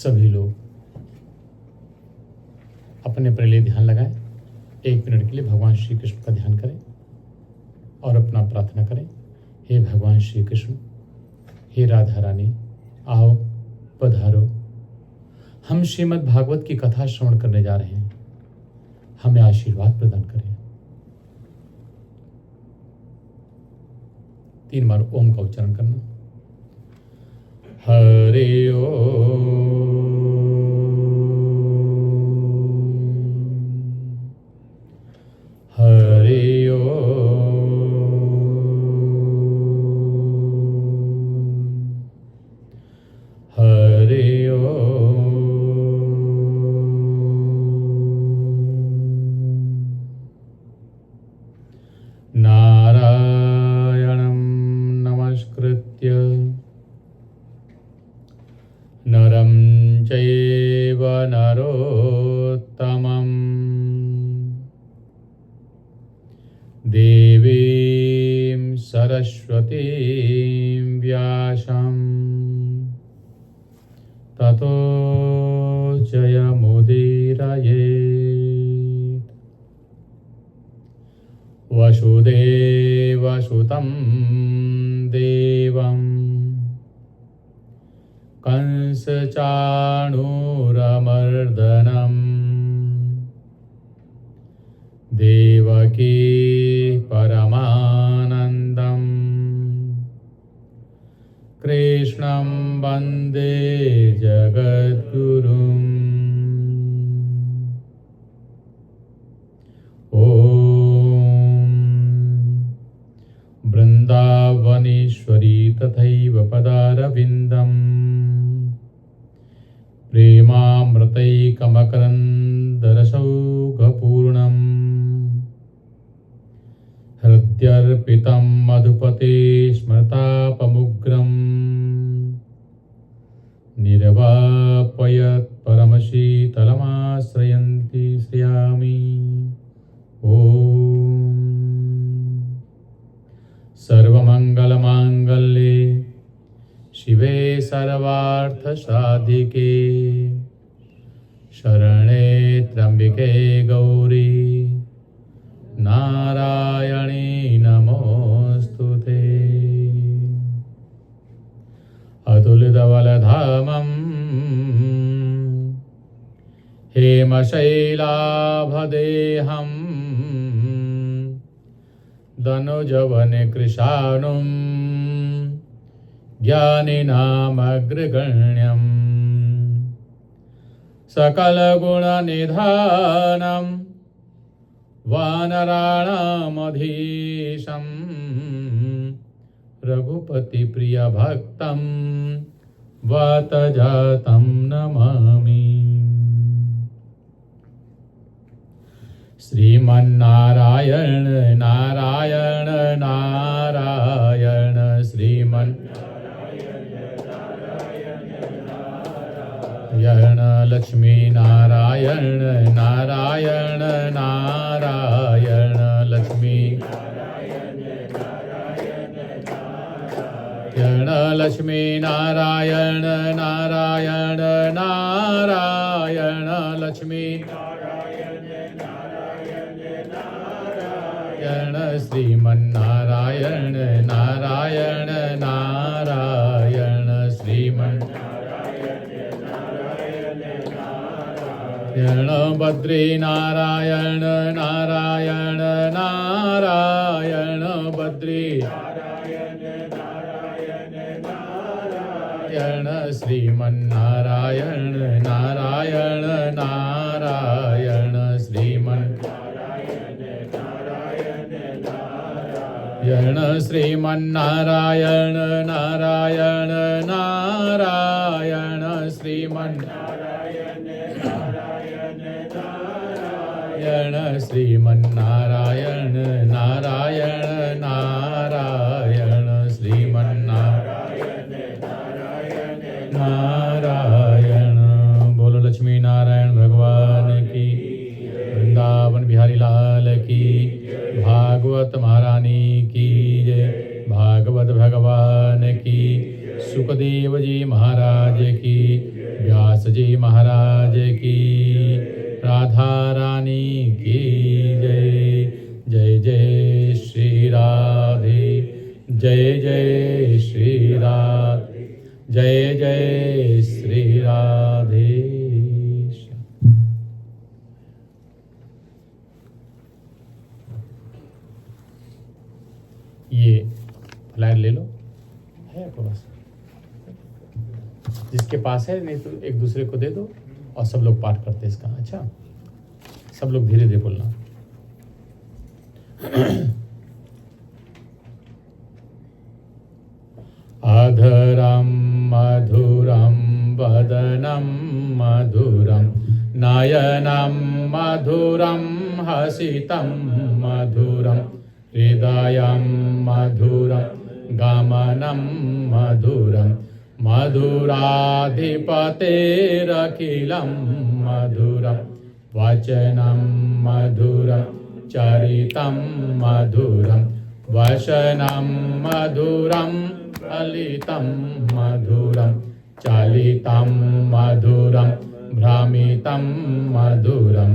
सभी लोग अपने अपने लिए ध्यान लगाएं। 1 मिनट के लिए भगवान श्री कृष्ण का ध्यान करें और अपना प्रार्थना करें। हे भगवान श्री कृष्ण, हे राधा रानी, आओ पधारो। हम श्रीमद् भागवत की कथा श्रवण करने जा रहे हैं, हमें आशीर्वाद प्रदान करें। 3 बार ओम का उच्चारण करना। हरि ओम, हरि ओम, हरि ओम। नारायणं नमस्कृत्य नरं चैव नरोत्तमं देवीं सरस्वतीं व्यासं ततो जयमुदीरयेत्। वसुदेवसुतं देवं कंसचाणूरमर्दनं देवकी परमानन्दं कृष्णं वन्दे जगद्गुरुम्। वृन्दावनेश्वरी तथैव पदारविन्दम् प्रेमामृतैकमकरन्दरसौघपूर्णम् हृद्यर्पितं मधुपते स्मृतापमुग्रम् निर्वापयत् परमशीतलमाश्रयन्ति श्रियामि। ॐ सर्वमङ्गलमाङ्गल्ये शिवे सर्वार्थसाधिके शरणे त्र्यम्बिके गौरी नारायणी नमोऽस्तुते। अतुलितबलधामं हेमशैलाभदेहं दनुजवनकृशानुं ज्ञानिनामग्रगण्यं सकलगुणनिधानं वानराणामधीशं रघुपतिप्रियभक्तं वातजातं नमामि। श्रीमन्नारायण नारायण नारायण श्रीमन्नारायण लक्ष्मी नारायण नारायण नारायण लक्ष्मी लक्ष्मी नारायण नारायण नारायण लक्ष्मी श्रीमन्नारायण नारायण नारायण श्रीमन्नारायण बद्री नारायण नारायण नारायण बद्री श्रीमन्नारायण नारायण नारायण श्रीमन्नारायण श्रीमन्नारायण नारायण नारायण श्रीमन्नारायण श्रीमन्नारायण नारायण नारायण श्रीमन्नारायण नारायण। बोलो लक्ष्मी नारायण भगवान की, वृंदावन बिहारी लाल की, भागवत महारानी की जय। भागवत भगवान की, सुखदेव जी महाराज की, व्यास जी महाराज की, राधा रानी की जय। जय जय श्री राधे, जय जय श्री राधे, जय जय श्री राधे। ये फ्लायर ले लो, है आपके पास? जिसके पास है, नहीं तो एक दूसरे को दे दो और सब लोग पाठ करते हैं इसका। अच्छा, सब लोग धीरे धीरे बोलना। अधरम मधुरम वदनम मधुरम, नयनम मधुरम हसितम मधुरम, हृदयं मधुरं गमनं मधुरं, मधुराधिपतेरखिलं मधुरं, वचनं मधुरं चरितं मधुरं, वचनं मधुरं फलितं मधुरं, चलितं मधुरं भ्रमितं मधुरं,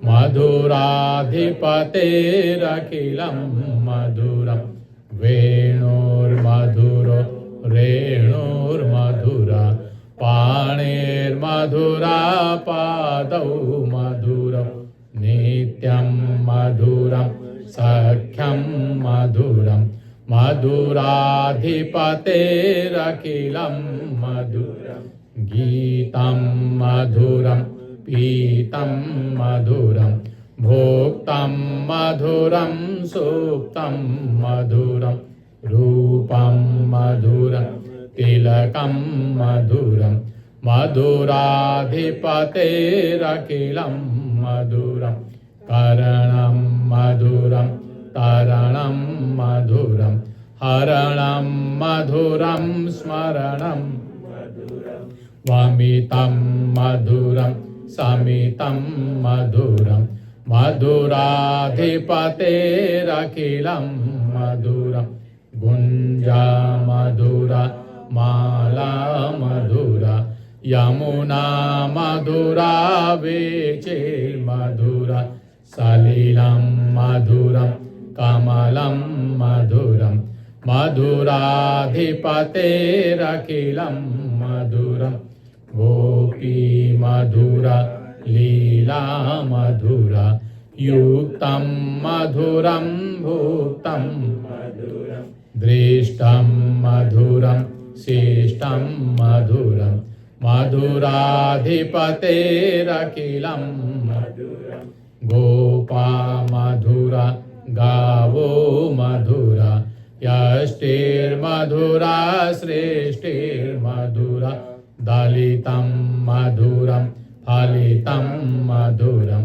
मधुराधिपतेरखिलं मधुरं, वेणुर्मधुरो रेणुर्मधुरा, पाणिर्मधुरा पादौ मधुरं, नित्यं मधुरं सख्यं मधुरं, मधुराधिपतेरखिलं मधुरं, गीतं मधुरं पीतं मधुरं, भोक्तं मधुरं सुप्तं मधुरं, रूपं मधुरं तिलकं मधुरं, मधुराधिपतेरखिलं मधुरं, करणं मधुरं तरणं मधुरं, हरणं मधुरं स्मरणं मधुरं, वमितं मधुरं समितं मधुरं, मधुराधिपतेरखिलं मधुरं, गुञ्जा मधुरा माला मधुरा, यमुना मधुरा वेचिर्मधुरा, सलिलं मधुरं कमलं मधुरं, मधुराधिपतेरखिलं मधुरं, गोपी मधुरा लीला मधुरा, युक्तं मधुरं भुक्तं मधुरं, दृष्टं मधुरं शिष्टं मधुरं, मधुराधिपतेरखिलं मधुरं, गोपा मधुरा गावो मधुरा, यष्टिर्मधुरा श्रेष्ठिर्मधुरा, दलितं मधुरं फलितं मधुरं,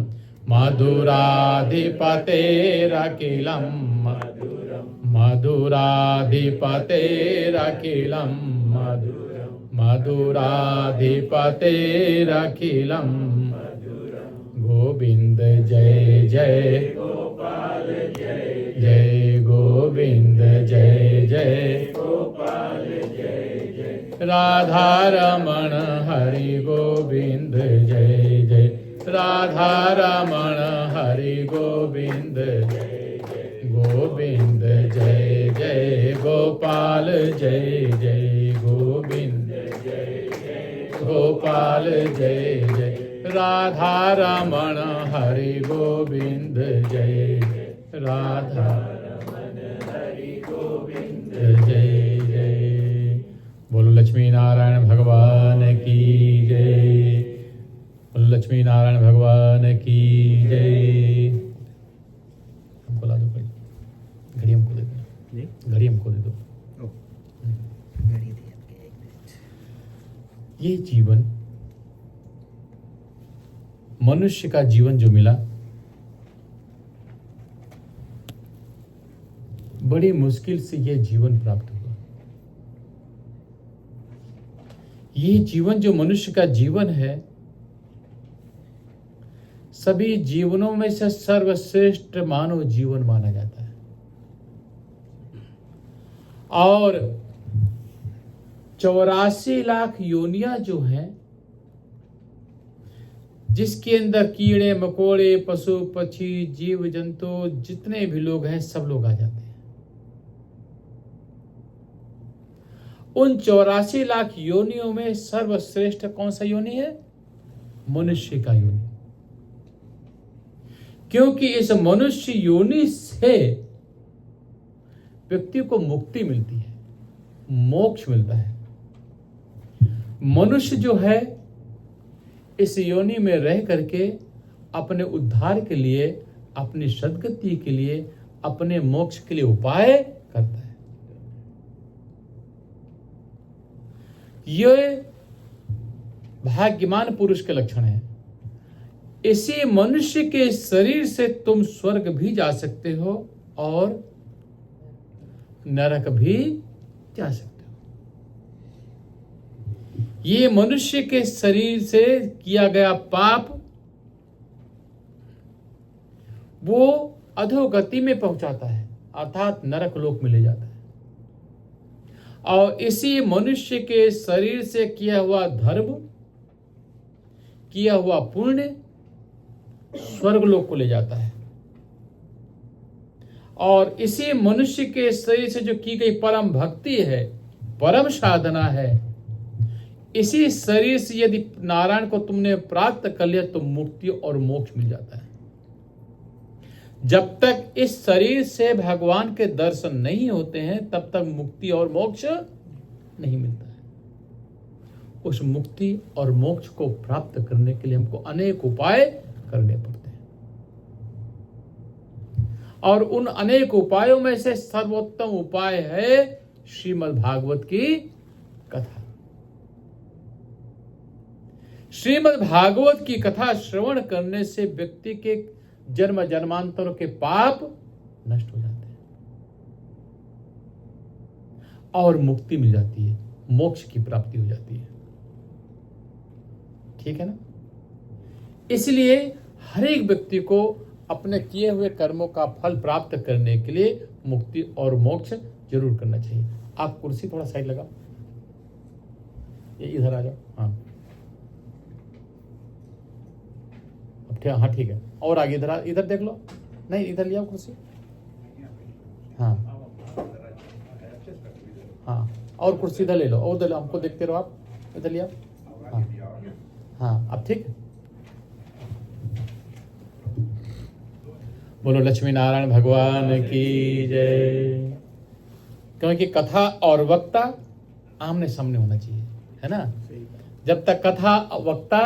मधुराधिपतेरखिलं मधुरं, मधुराधिपतेरखिलं मधुरं, मधुराधिपतेरखिलं मधुरं, गोविंद जय जय गोपाल जय जय, गोविंद जय जय गोपाल जय जय, राधा रमण हरि गोविंद जय जय, राधा रमण हरि गोविंद जय जय, गोविंद जय जय गोपाल जय जय, गोविंद जय जय गोपाल जय जय, राधा रमण हरि गोविंद जय जय, राधा रमण हरि गोविंद जय जय। बोलो लक्ष्मी नारायण भगवान की जय, बोलो लक्ष्मी नारायण भगवान की जय। हमको ला दो भाई, घड़ी हमको दे दो, घड़ी हमको दे दो। ये जीवन, मनुष्य का जीवन जो मिला, बड़ी मुश्किल से यह जीवन प्राप्त हुआ। ये जीवन जो मनुष्य का जीवन है, सभी जीवनों में से सर्वश्रेष्ठ मानव जीवन माना जाता है। और 84 लाख योनियां जो हैं, जिसके अंदर कीड़े मकोड़े पशु पक्षी जीव जंतु जितने भी लोग हैं सब लोग आ जाते हैं। उन 84 लाख योनियों में सर्वश्रेष्ठ कौन सा योनि है? मनुष्य का योनि। क्योंकि इस मनुष्य योनि से व्यक्ति को मुक्ति मिलती है, मोक्ष मिलता है। मनुष्य जो है इस योनि में रह करके अपने उद्धार के लिए, अपनी सद्गति के लिए, अपने मोक्ष के लिए उपाय करता है। ये भाग्यवान पुरुष के लक्षण है। इसी मनुष्य के शरीर से तुम स्वर्ग भी जा सकते हो और नरक भी जा सकते हो। ये मनुष्य के शरीर से किया गया पाप वो अधोगति में पहुंचाता है, अर्थात नरक लोक में ले जाता है। और इसी मनुष्य के शरीर से किया हुआ धर्म, किया हुआ पुण्य स्वर्ग लोक को ले जाता है। और इसी मनुष्य के शरीर से जो की गई परम भक्ति है, परम साधना है, इसी शरीर से यदि नारायण को तुमने प्राप्त कर लिया तो मुक्ति और मोक्ष मिल जाता है। जब तक इस शरीर से भगवान के दर्शन नहीं होते हैं तब तक मुक्ति और मोक्ष नहीं मिलता है। उस मुक्ति और मोक्ष को प्राप्त करने के लिए हमको अनेक उपाय करने पड़ते हैं। और उन अनेक उपायों में से सर्वोत्तम उपाय है श्रीमद् भागवत की कथा। श्रीमद् भागवत की कथा श्रवण करने से व्यक्ति के जन्म जन्मांतरों के पाप नष्ट हो जाते हैं और मुक्ति मिल जाती है, मोक्ष की प्राप्ति हो जाती है। ठीक है ना? इसलिए हर एक व्यक्ति को अपने किए हुए कर्मों का फल प्राप्त करने के लिए मुक्ति और मोक्ष जरूर करना चाहिए। आप कुर्सी थोड़ा साइड लगाओ, ये इधर आ जाओ। हाँ हाँ ठीक है। और आगे इधर देख लो। नहीं इधर लिया कुर्सी। हाँ हाँ और कुर्सी इधर ले लो, और दे लो, हमको देखते रहो आप। इधर लिया। हाँ हाँ अब ठीक। बोलो लक्ष्मी नारायण भगवान की जय। क्योंकि कथा और वक्ता आमने सामने होना चाहिए, है ना? जब तक कथा वक्ता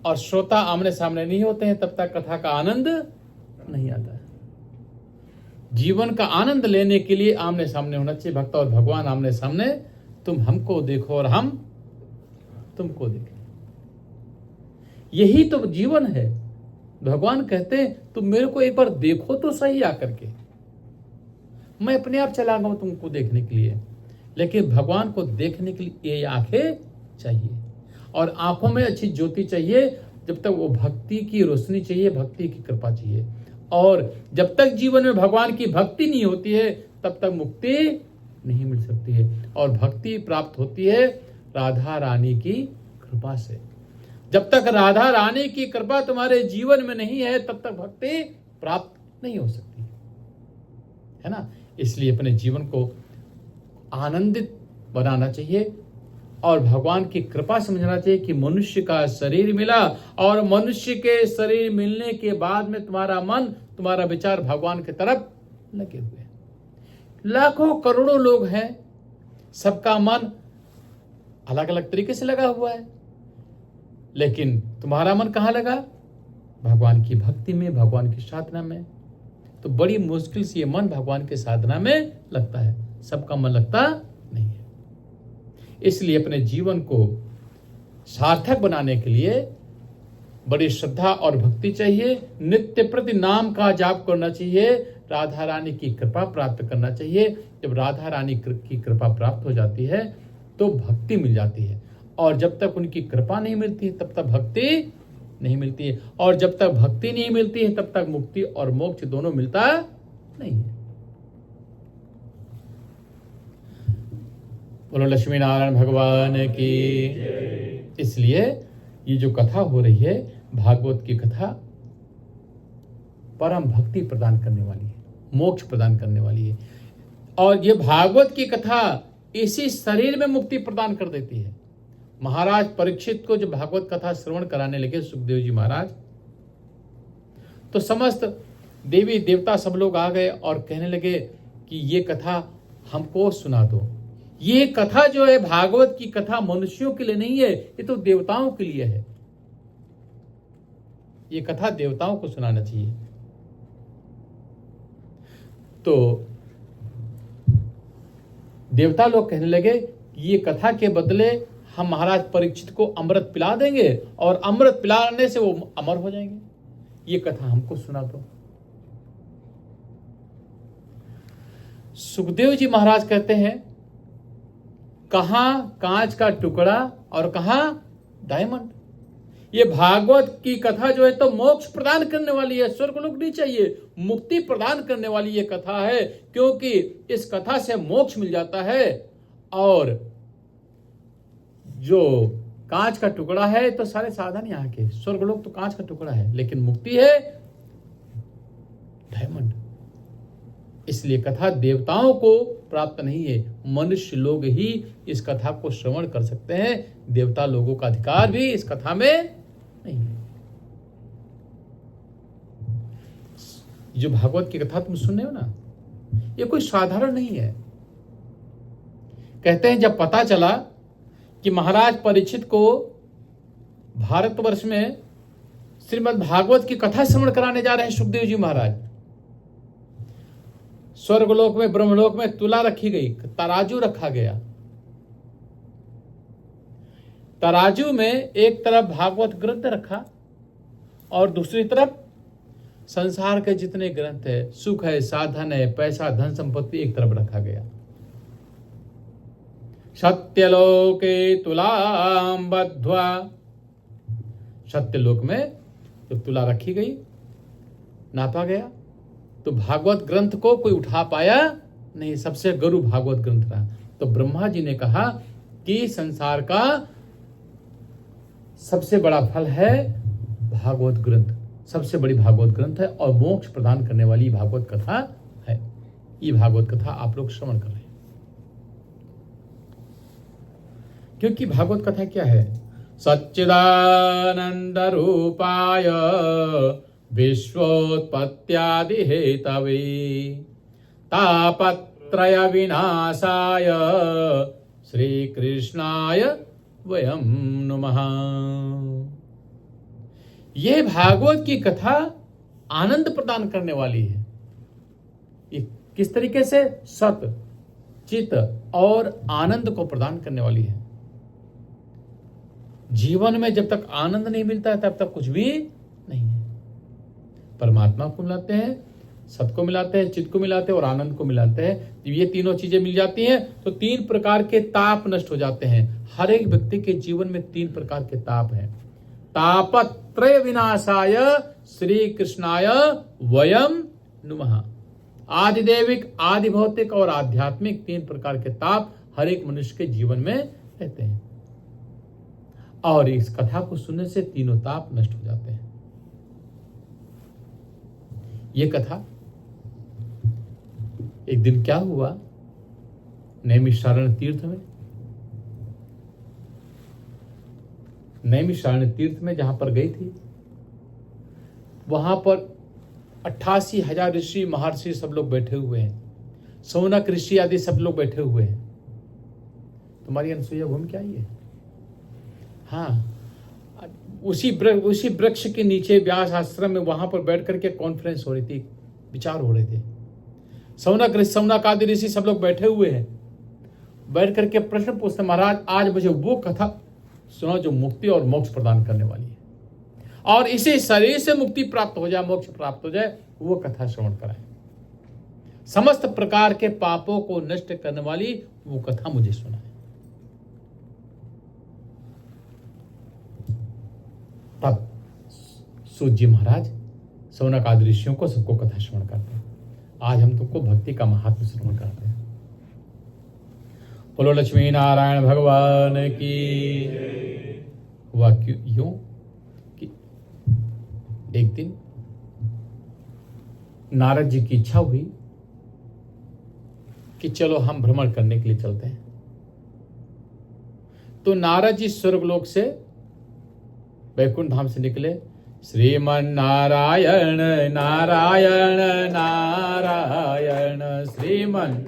और श्रोता आमने सामने नहीं होते हैं तब तक कथा का आनंद नहीं आता है। जीवन का आनंद लेने के लिए आमने सामने होना चाहिए। भक्त और भगवान आमने सामने, तुम हमको देखो और हम तुमको देखें, यही तो जीवन है। भगवान कहते हैं तुम मेरे को एक बार देखो तो सही आकर के, मैं अपने आप चला गया तुमको देखने के लिए। लेकिन भगवान को देखने के लिए ये आंखें चाहिए और आंखों में अच्छी ज्योति चाहिए। जब तक वो भक्ति की रोशनी चाहिए, भक्ति की कृपा चाहिए। और जब तक जीवन में भगवान की भक्ति नहीं होती है तब तक मुक्ति नहीं मिल सकती है। और भक्ति प्राप्त होती है राधा रानी की कृपा से। जब तक राधा रानी की कृपा तुम्हारे जीवन में नहीं है तब तक भक्ति प्राप्त नहीं हो सकती, है ना? इसलिए अपने जीवन को आनंदित बनाना चाहिए और भगवान की कृपा समझना चाहिए कि मनुष्य का शरीर मिला और मनुष्य के शरीर मिलने के बाद में तुम्हारा मन, तुम्हारा विचार भगवान की तरफ लगे हुए हैं। लाखों करोड़ों लोग हैं, सबका मन अलग अलग तरीके से लगा हुआ है, लेकिन तुम्हारा मन कहाँ लगा? भगवान की भक्ति में, भगवान की साधना में। तो बड़ी मुश्किल से ये मन भगवान की साधना में लगता है, सबका मन लगता नहीं है। इसलिए अपने जीवन को सार्थक बनाने के लिए बड़ी श्रद्धा और भक्ति चाहिए। नित्य प्रति नाम का जाप करना चाहिए, राधा रानी की कृपा प्राप्त करना चाहिए। जब राधा रानी की कृपा प्राप्त हो जाती है तो भक्ति मिल जाती है, और जब तक उनकी कृपा नहीं मिलती है तब तक भक्ति नहीं मिलती है, और जब तक भक्ति नहीं मिलती है तब तक मुक्ति और मोक्ष दोनों मिलता नहीं है। बोलो लक्ष्मी नारायण भगवान की। इसलिए ये जो कथा हो रही है, भागवत की कथा परम भक्ति प्रदान करने वाली है, मोक्ष प्रदान करने वाली है। और ये भागवत की कथा इसी शरीर में मुक्ति प्रदान कर देती है। महाराज परीक्षित को जो भागवत कथा श्रवण कराने लगे सुखदेव जी महाराज, तो समस्त देवी देवता सब लोग आ गए और कहने लगे कि ये कथा हमको सुना दो। ये कथा जो है भागवत की कथा मनुष्यों के लिए नहीं है, ये तो देवताओं के लिए है। ये कथा देवताओं को सुनाना चाहिए। तो देवता लोग कहने लगे कि ये कथा के बदले हम महाराज परीक्षित को अमृत पिला देंगे और अमृत पिलाने से वो अमर हो जाएंगे। ये कथा हमको सुना दो। सुखदेव जी महाराज कहते हैं, कहां कांच का टुकड़ा और कहां डायमंड। ये भागवत की कथा जो है तो मोक्ष प्रदान करने वाली है, स्वर्गलोक नहीं चाहिए, मुक्ति प्रदान करने वाली ये कथा है, क्योंकि इस कथा से मोक्ष मिल जाता है। और जो कांच का टुकड़ा है तो सारे साधन यहाँ के, स्वर्गलोक तो कांच का टुकड़ा है, लेकिन मुक्ति है डायमंड। इसलिए कथा देवताओं को प्राप्त नहीं है, मनुष्य लोग ही इस कथा को श्रवण कर सकते हैं। देवता लोगों का अधिकार भी इस कथा में नहीं है। जो भागवत की कथा तुम सुन रहे हो ना, ये कोई साधारण नहीं है। कहते हैं जब पता चला कि महाराज परीक्षित को भारतवर्ष में श्रीमद् भागवत की कथा श्रवण कराने जा रहे हैं सुखदेव जी महाराज, स्वर्गलोक में ब्रह्मलोक में तुला रखी गई, तराजू रखा गया। तराजू में एक तरफ भागवत ग्रंथ रखा और दूसरी तरफ संसार के जितने ग्रंथ है, सुख है, साधन है, पैसा, धन संपत्ति एक तरफ रखा गया। सत्यलोके तुलाम बद्ध्वा, सत्यलोक में तो तुला रखी गई, नापा गया, तो भागवत ग्रंथ को कोई उठा पाया नहीं, सबसे गुरु भागवत ग्रंथ रहा। तो ब्रह्मा जी ने कहा कि संसार का सबसे बड़ा फल है भागवत ग्रंथ, सबसे बड़ी भागवत ग्रंथ है और मोक्ष प्रदान करने वाली भागवत कथा है। ये भागवत कथा आप लोग श्रवण कर रहे हैं, क्योंकि भागवत कथा क्या है? सच्चिदानंद रूपाय विश्वोत्पत्त्यादि हेतवे तापत्रय विनाशाय श्री कृष्णाय वयं नुमः। यह भागवत की कथा आनंद प्रदान करने वाली है। ये किस तरीके से? सत, चित और आनंद को प्रदान करने वाली है। जीवन में जब तक आनंद नहीं मिलता है तब तक कुछ भी नहीं है। परमात्मा को मिलाते हैं, सत को मिलाते हैं, चित्त को मिलाते हैं और आनंद को मिलाते हैं। जब ये तीनों चीजें मिल जाती हैं तो तीन प्रकार के ताप नष्ट हो जाते हैं। हर एक व्यक्ति के जीवन में तीन प्रकार के ताप हैं। तापत्रय विनाशाय श्री कृष्णाय वयं नुमः। आदिदेविक, आदि भौतिक और आध्यात्मिक तीन प्रकार के ताप हर एक मनुष्य के जीवन में रहते हैं और इस कथा को सुनने से तीनों ताप नष्ट हो जाते हैं। ये कथा एक दिन क्या हुआ, नैमिषारण्य तीर्थ में, नैमिषारण्य तीर्थ में जहां पर गई थी, वहां पर 88,000 ऋषि महर्षि सब लोग बैठे हुए हैं, सौनक ऋषि आदि सब लोग बैठे हुए हैं। तुम्हारी अनसुईया घूम के आई है। हाँ, उसी वृक्ष के नीचे व्यास आश्रम में वहां पर बैठ करके कॉन्फ्रेंस हो रही थी, विचार हो रहे थे। सौनक आदि ऋषि सब लोग बैठे हुए हैं, बैठ करके प्रश्न पूछते, महाराज आज मुझे वो कथा सुनो जो मुक्ति और मोक्ष प्रदान करने वाली है, और इसी शरीर से मुक्ति प्राप्त हो जाए, मोक्ष प्राप्त हो जाए, वो कथा श्रवण कराए। समस्त प्रकार के पापों को नष्ट करने वाली वो कथा मुझे सुनाए। तब सूत जी महाराज सौनक आदि ऋषियों को सबको कथा श्रवण करते हैं। आज हम तुमको भक्ति का महात्म श्रवण करते हैं। बोलो लक्ष्मी नारायण भगवान की। हुआ क्यों यूं कि एक दिन नारद जी की इच्छा हुई कि चलो हम भ्रमण करने के लिए चलते हैं। तो नारद जी स्वर्गलोक से वैकुंठ धाम से निकले। श्रीमन नारायण नारायण नारायण श्रीमन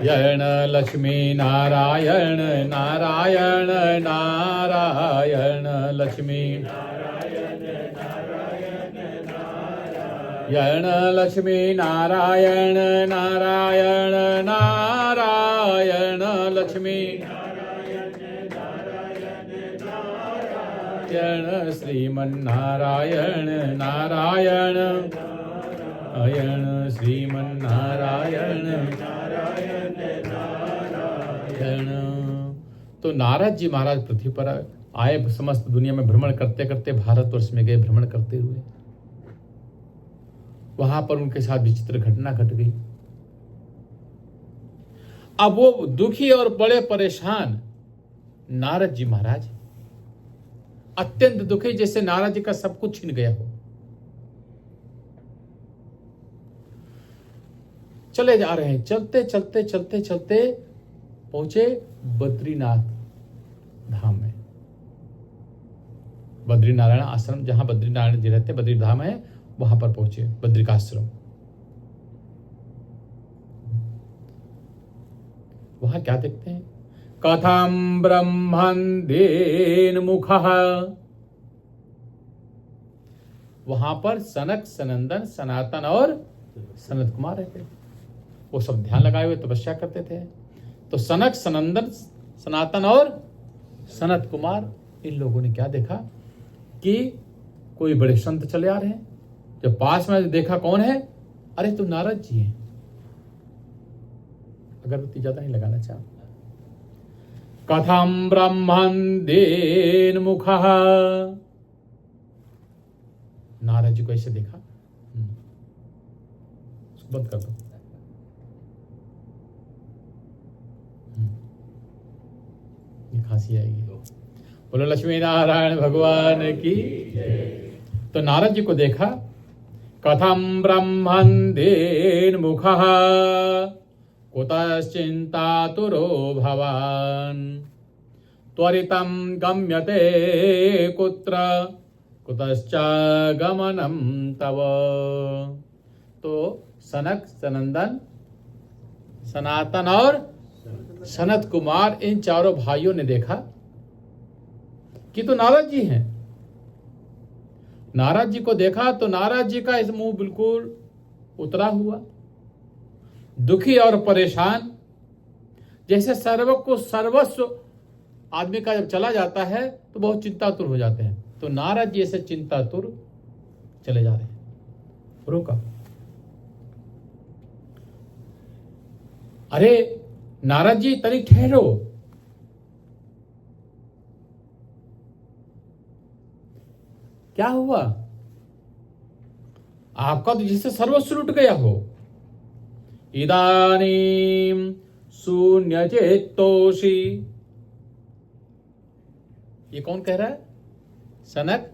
नारायण लक्ष्मी नारायण नारायण नारायण लक्ष्मी नारायण लक्ष्मी नारायण नारायण नारायण लक्ष्मी नारायण श्रीमन नारायण नारायण नारायण श्रीमन नारायण नारायण। तो नारद जी महाराज पृथ्वी पर आए, समस्त दुनिया में भ्रमण करते करते भारतवर्ष में गए। भ्रमण करते हुए वहां पर उनके साथ विचित्र घटना घट गई। अब वो दुखी और बड़े परेशान नारद जी महाराज, अत्यंत दुखी, जैसे नारद जी का सब कुछ छिन गया हो। चले जा रहे हैं, चलते चलते चलते चलते पहुंचे बद्रीनाथ धाम में। बद्रीनारायण आश्रम, जहां बद्रीनारायण जी रहते, बद्री धाम है, वहां पर पहुंचे, बद्रिकाश्रम। वहां क्या देखते हैं? कथम ब्रह्मन्देन मुखः। वहां पर सनक, सनंदन, सनातन और सनत कुमार रहते। वो सब ध्यान लगाए हुए तपस्या करते थे। तो सनक, सनंदन, सनातन और सनत कुमार, इन लोगों ने क्या देखा कि कोई बड़े संत चले आ रहे हैं। जब पास में देखा, कौन है? अरे तो नारद जी हैं। अगरबत्ती ज्यादा नहीं लगाना चाहता। कथम ब्रह्मन्देन मुखः। नारद जी को ऐसे देखा, बंद कर दो। ये खांसी आएगी। बोलो लक्ष्मी नारायण भगवान की। तो नारद जी को देखा, कथम ब्रह्मन्देन मुखः कुतश्चिन्तातुरो भवान् त्वरितं गम्यते कुत्र कुतश्च गमनं तव। तो सनक, सनंदन, सनातन और सनत कुमार, इन चारों भाइयों ने देखा कि तो नारद जी हैं। नारद जी को देखा तो नारद जी का इस मुंह बिल्कुल उतरा हुआ, दुखी और परेशान, जैसे सर्वस्व आदमी का जब चला जाता है तो बहुत चिंतातुर हो जाते हैं। तो नारद जी ऐसे चिंतातुर चले जा रहे हैं। रोका, अरे नारद जी तनिक ठहरो। क्या हुआ? आपका तो जिससे सर्वस्व लुट गया हो। इदानीं शून्य चेतोषी। ये कौन कह रहा है? सनक,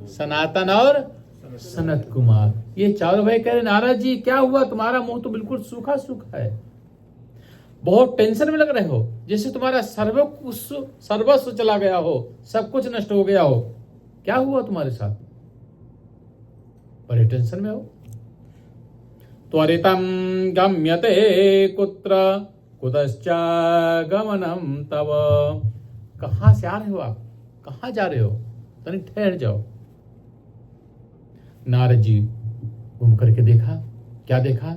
सनातन और सनत कुमार, ये चारों भाई कह रहे, नारद जी क्या हुआ? तुम्हारा मुंह तो बिल्कुल सूखा सूखा है, बहुत टेंशन में लग रहे हो, जैसे तुम्हारा सर्वस्व चला गया हो, सब कुछ नष्ट हो गया हो। क्या हुआ तुम्हारे साथ? बड़े टेंशन में हो। त्वरितं गम्यते कुत्र कुतश्च गमनं तव। कहां से आ रहे हो आप? कहां जा रहे हो? तनिक ठहर जाओ। नारद जी घूम करके देखा, क्या देखा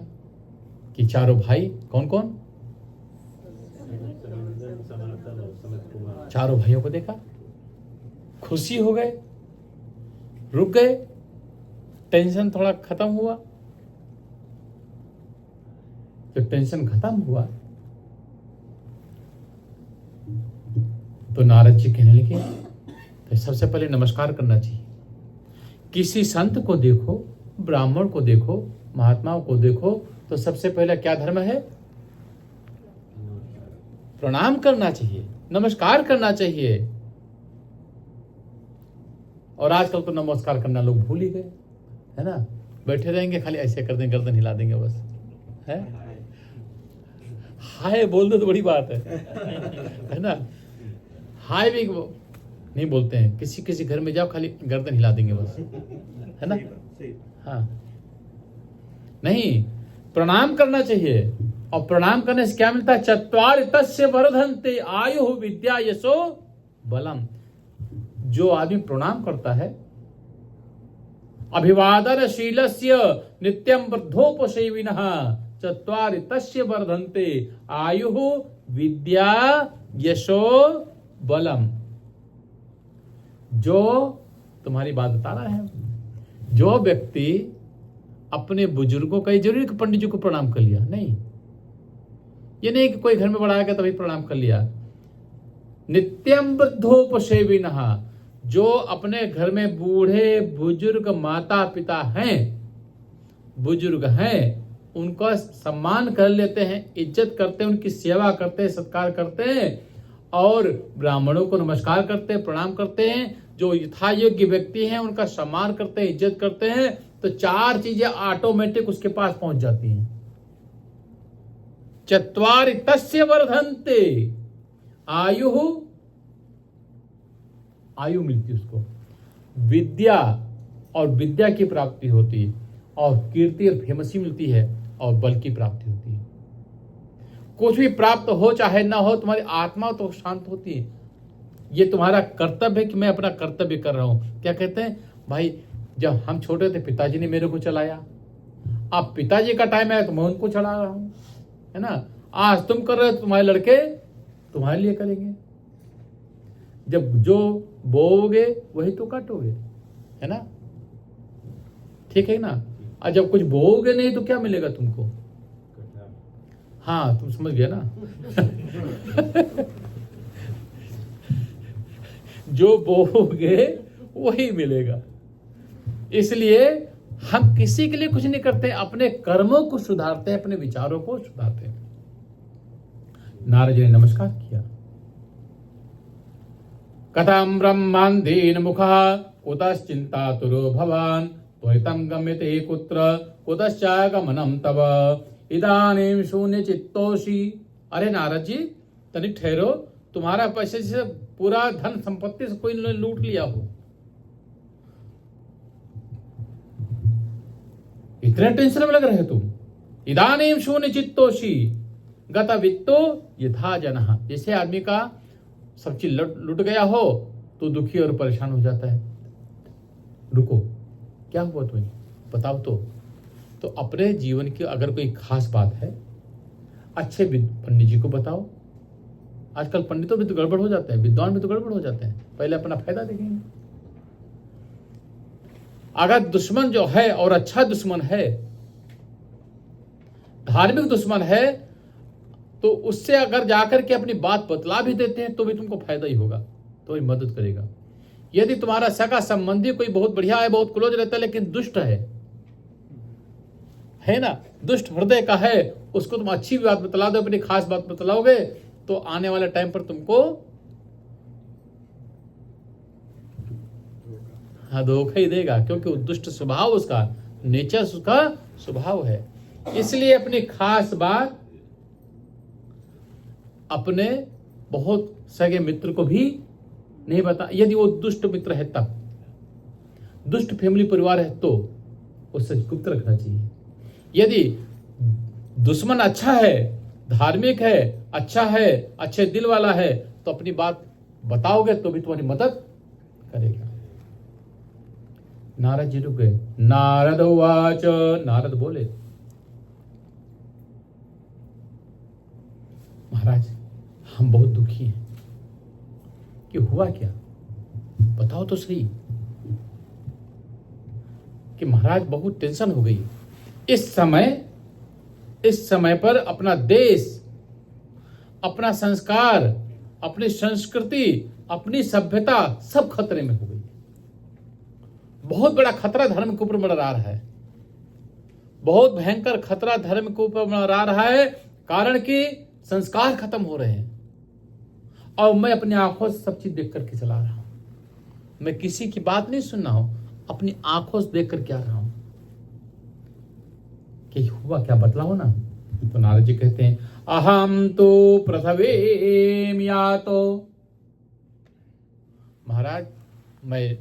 कि चारों भाई, कौन कौन? चारों भाइयों को देखा, खुशी हो गए, रुक गए, टेंशन थोड़ा खत्म हुआ। जब टेंशन खत्म हुआ तो नारद जी कहने लगे, तो सबसे पहले नमस्कार करना चाहिए। किसी संत को देखो, ब्राह्मण को देखो, महात्माओं को देखो तो सबसे पहले क्या धर्म है? प्रणाम करना चाहिए, नमस्कार करना चाहिए। और आजकल तो नमस्कार करना लोग भूल ही गए, है ना। बैठे रहेंगे, खाली ऐसे कर देंगे, गर्दन हिला देंगे बस, है। हाय बोल दो तो बड़ी बात है ना। हाय भी नहीं बोलते हैं, किसी किसी घर में जाओ खाली गर्दन हिला देंगे बस, है ना। हाँ, नहीं, प्रणाम करना चाहिए। और प्रणाम करने से क्या मिलता है? चत्वारि तस्य वर्धन्ते आयु विद्या यशो बलम। जो आदमी प्रणाम करता है, अभिवादनशीलस्य नित्यं वृद्धोपसेविनः चत्वारि तस्य वर्धन्ते आयु विद्या यशो बलम। जो तुम्हारी बात बता रहा है, जो व्यक्ति अपने बुजुर्गों का, जरूरी कि पंडित जी को प्रणाम कर लिया, नहीं, ये नहीं कि कोई घर में बड़ा आएगा तभी प्रणाम कर लिया। नित्यम वृद्धोपसेविनः, जो अपने घर में बूढ़े बुजुर्ग माता पिता हैं, बुजुर्ग हैं, उनका सम्मान कर लेते हैं, इज्जत करते हैं, उनकी सेवा करते हैं, सत्कार करते हैं, और ब्राह्मणों को नमस्कार करते हैं, प्रणाम करते हैं। जो यथा योग्य व्यक्ति हैं उनका सम्मान करते हैं, इज्जत करते हैं, तो चार चीजें ऑटोमेटिक उसके पास पहुंच जाती हैं। चत्वारि तस्य वर्धन्ते आयु मिलती उसको, विद्या और विद्या की प्राप्ति होती है, और कीर्ति और फेमसी मिलती है, और बल की प्राप्ति होती है। कुछ भी प्राप्त हो चाहे ना हो, तुम्हारी आत्मा तो शांत होती है। ये तुम्हारा कर्तव्य है कि मैं अपना कर्तव्य कर रहा हूं। क्या कहते हैं भाई, जब हम छोटे थे पिताजी ने मेरे को चलाया, अब पिताजी का टाइम है तो मैं उनको चला रहा हूं, है ना। आज तुम कर रहे हो, तुम्हारे लड़के तुम्हारे लिए करेंगे। जब जो बोओगे वही तो काटोगे, है ना, ठीक है ना। और जब कुछ बोओगे नहीं तो क्या मिलेगा तुमको? हाँ, तुम समझ गया ना। जो बोओगे वही मिलेगा। इसलिए हम किसी के लिए कुछ नहीं करते, अपने कर्मों को सुधारते हैं, अपने विचारों को सुधारते हैं। नारद जी ने नमस्कार किया। कथं ब्रह्मांधीन मुखः कुतश्चिन्तातुरो भवान् त्वरितं गम्यते कुत्र कुतश्चागमनं तव इदानीं शून्य चित्तोषि। अरे नारद जी, तनिक ठहरो, तुम्हारा पैसे से पूरा धन संपत्ति से कोई ने लूट लिया हो, इतने टेंशन में लग रहे तुम। इदानीं शून्य चित्तोषि गत वित्तो यथा जनः। जैसे आदमी का सब चीज लुट गया हो तो दुखी और परेशान हो जाता है। रुको, क्या हुआ तुम्हें, बताओ तो अपने जीवन की अगर कोई खास बात है, अच्छे पंडित जी को बताओ। आजकल पंडितों भी तो गड़बड़ हो जाते हैं, विद्वान भी तो गड़बड़ हो जाते हैं, पहले अपना फायदा देखेंगे। अगर दुश्मन जो है और अच्छा दुश्मन है, धार्मिक दुश्मन है, तो उससे अगर जाकर के अपनी बात बतला भी देते हैं तो भी तुमको फायदा ही होगा, तो ही मदद करेगा। यदि तुम्हारा सगा संबंधी कोई बहुत बढ़िया है, बहुत क्लोज रहता है, लेकिन दुष्ट है ना, दुष्ट हृदय का है, उसको तुम अच्छी बात बतला दो, अपनी खास बात बतलाओगे, तो आने वाले टाइम पर तुमको धोखा ही देगा, क्योंकि वो दुष्ट स्वभाव, उसका नेचर, उसका स्वभाव है। इसलिए अपनी खास बात अपने बहुत सगे मित्र को भी नहीं बता। यदि वो दुष्ट मित्र है, तब दुष्ट फैमिली परिवार है तो उससे गुप्त रखना चाहिए। यदि दुश्मन अच्छा है, धार्मिक है, अच्छा है, अच्छे दिल वाला है, तो अपनी बात बताओगे तो भी तुम्हारी मदद करेगा। नारद जी रुक गए। नारद उवाच, नारद बोले, महाराज हम बहुत दुखी हैं। कि हुआ क्या, बताओ तो सही। कि महाराज बहुत टेंशन हो गई। इस समय पर अपना देश, अपना संस्कार, अपनी संस्कृति, अपनी सभ्यता सब खतरे में हो गई। बहुत बड़ा खतरा धर्म के ऊपर मंडरा रहा है। बहुत भयंकर खतरा धर्म के ऊपर मंडरा रहा है, कारण कि संस्कार खत्म हो रहे हैं। और मैं अपनी आंखों से सब चीज देख करके चला रहा हूं। मैं किसी की बात नहीं सुन रहा हूं, अपनी आंखों से देख करके आ रहा हूं कि हुआ क्या, बतलाओ ना। तो नारद जी कहते हैं, अहम तो पृथ्वीम यातो। महाराज मैं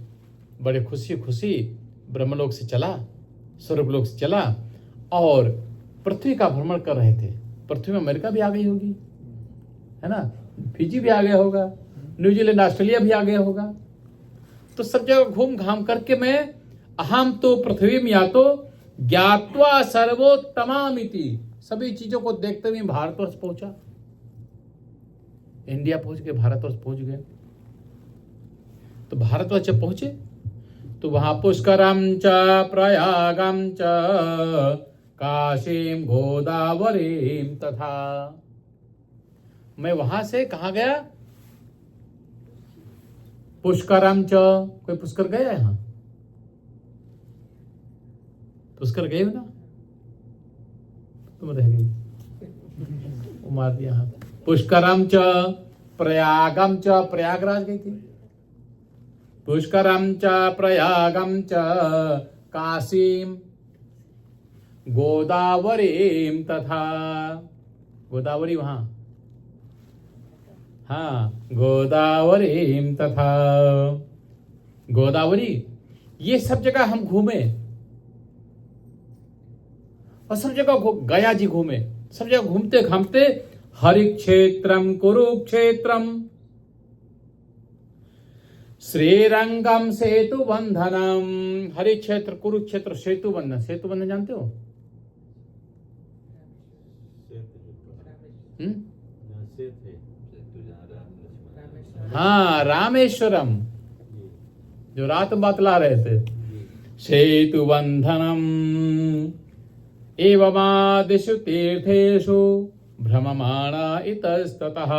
बड़े खुशी खुशी ब्रह्मलोक से चला, स्वर्गलोक से चला और पृथ्वी का भ्रमण कर रहे थे। पृथ्वी में अमेरिका भी आ गई होगी, है ना, फिजी भी आ गया होगा, न्यूजीलैंड ऑस्ट्रेलिया भी आ गया होगा। तो सब जगह घूम घाम करके मैं अहम तो पृथ्वी में या तो ज्ञात्वा सर्वोत्तमामिति, सभी चीजों को देखते हुए भारतवर्ष पहुंचा, इंडिया पहुंच गए, भारतवर्ष पहुंच गए। तो भारतवर्ष जब पहुंचे तो वहां पुष्करम च प्रयागम च काशीम गोदावरीम तथा। मैं वहां से कहां गया, पुष्करम च, कोई पुष्कर गया यहां, पुष्कर गए हो ना, तुम रह गई, वो मार दिया हाथ। पुष्करम च प्रयागम च, प्रयागराज गई थी। पुष्करम च प्रयागम च काशीम गोदावरीम तथा। गोदावरी वहां, हाँ गोदावरीम तथा। गोदावरी, ये सब जगह हम घूमे और सब जगह गया जी घूमे, सब जगह घूमते घामते हरिक्षेत्रम कुरुक्षेत्रम श्रीरंगम सेतु बंधनम। हरिक्षेत्र कुरुक्षेत्र सेतु बंधन, सेतु बंधन जानते हो? हाँ रामेश्वरम, जो रात बतला रहे थे। सेतु बंधनम एवमादिषु तीर्थेषु भ्रममाणा इतस्ततः।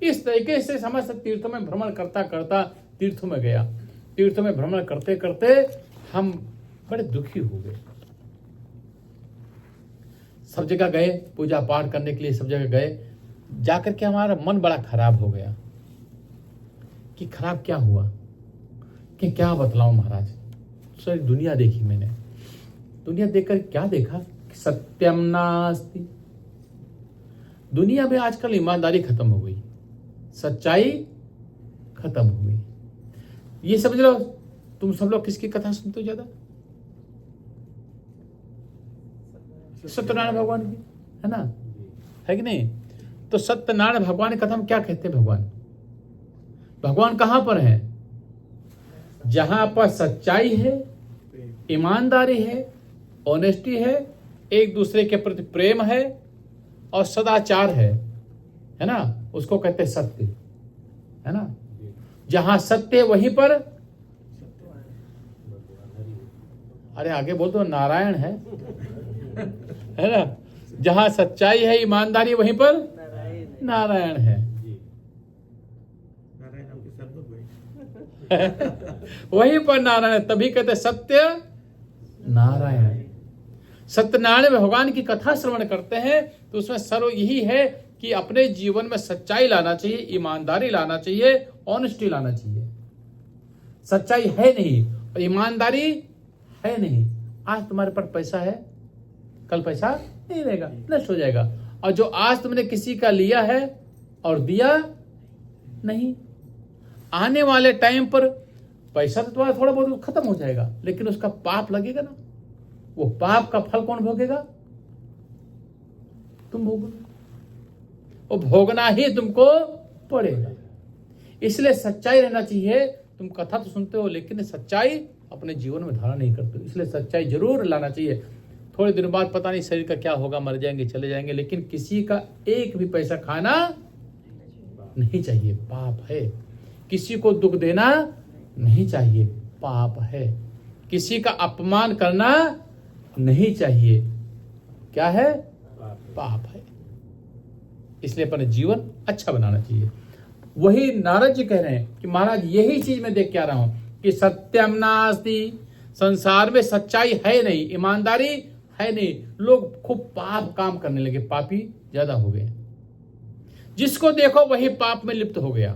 इस तरीके से समस्त तीर्थों में भ्रमण करता करता तीर्थों में गया। तीर्थों में भ्रमण करते करते हम बड़े दुखी हो गए। सब जगह गए, पूजा पाठ करने के लिए सब जगह गए, जाकर के हमारा मन बड़ा खराब हो गया। कि खराब क्या हुआ, कि क्या बतलाऊं महाराज। सारी दुनिया देखी मैंने, दुनिया देखकर क्या देखा, सत्यम नास्ति। दुनिया में आजकल ईमानदारी खत्म हो गई, सच्चाई खत्म हो गई। ये समझ लो, तुम सब लोग किसकी कथा सुनते हो ज्यादा? सत्यनारायण भगवान की, है ना, है कि नहीं? तो सत्यनारायण भगवान की कथा में क्या कहते हैं? भगवान कहां पर है? जहां पर सच्चाई है, ईमानदारी है, ऑनेस्टी है, एक दूसरे के प्रति प्रेम है और सदाचार है ना, उसको कहते हैं सत्य, है ना। जहां सत्य है वहीं पर, अरे आगे बोल दो, नारायण है ना। जहां सच्चाई है, ईमानदारी, वहीं पर नारायण है। वहीं पर नारायण, तभी कहते सत्य नारायण। सत्यनारायण भगवान की कथा श्रवण करते हैं तो उसमें सर्व यही है कि अपने जीवन में सच्चाई लाना चाहिए, ईमानदारी लाना चाहिए, ऑनेस्टी लाना चाहिए। सच्चाई है नहीं और ईमानदारी है नहीं, आज तुम्हारे पास पैसा है, कल पैसा नहीं रहेगा, नष्ट हो जाएगा। और जो आज तुमने किसी का लिया है और दिया नहीं, आने वाले टाइम पर पैसा तो तुम्हारा थोड़ा बहुत खत्म हो जाएगा, लेकिन उसका पाप लगेगा ना। वो पाप का फल कौन भोगेगा? तुम भोगोगे, वो भोगना ही तुमको पड़ेगा। इसलिए सच्चाई रहना चाहिए। तुम कथा तो सुनते हो लेकिन सच्चाई अपने जीवन में धारण नहीं करते, इसलिए सच्चाई जरूर लाना चाहिए। थोड़े दिन बाद पता नहीं शरीर का क्या होगा, मर जाएंगे, चले जाएंगे, लेकिन किसी का एक भी पैसा खाना नहीं चाहिए, पाप है। किसी को दुख देना नहीं चाहिए, पाप है। किसी का अपमान करना नहीं चाहिए, क्या है? पाप है। इसलिए अपने जीवन अच्छा बनाना चाहिए। वही नारद जी कह रहे हैं कि महाराज यही चीज मैं देख के आ रहा हूं कि सत्यम नास्ति, संसार में सच्चाई है नहीं, ईमानदारी है नहीं। लोग खूब पाप काम करने लगे, पापी ज्यादा हो गए। जिसको देखो वही पाप में लिप्त हो गया।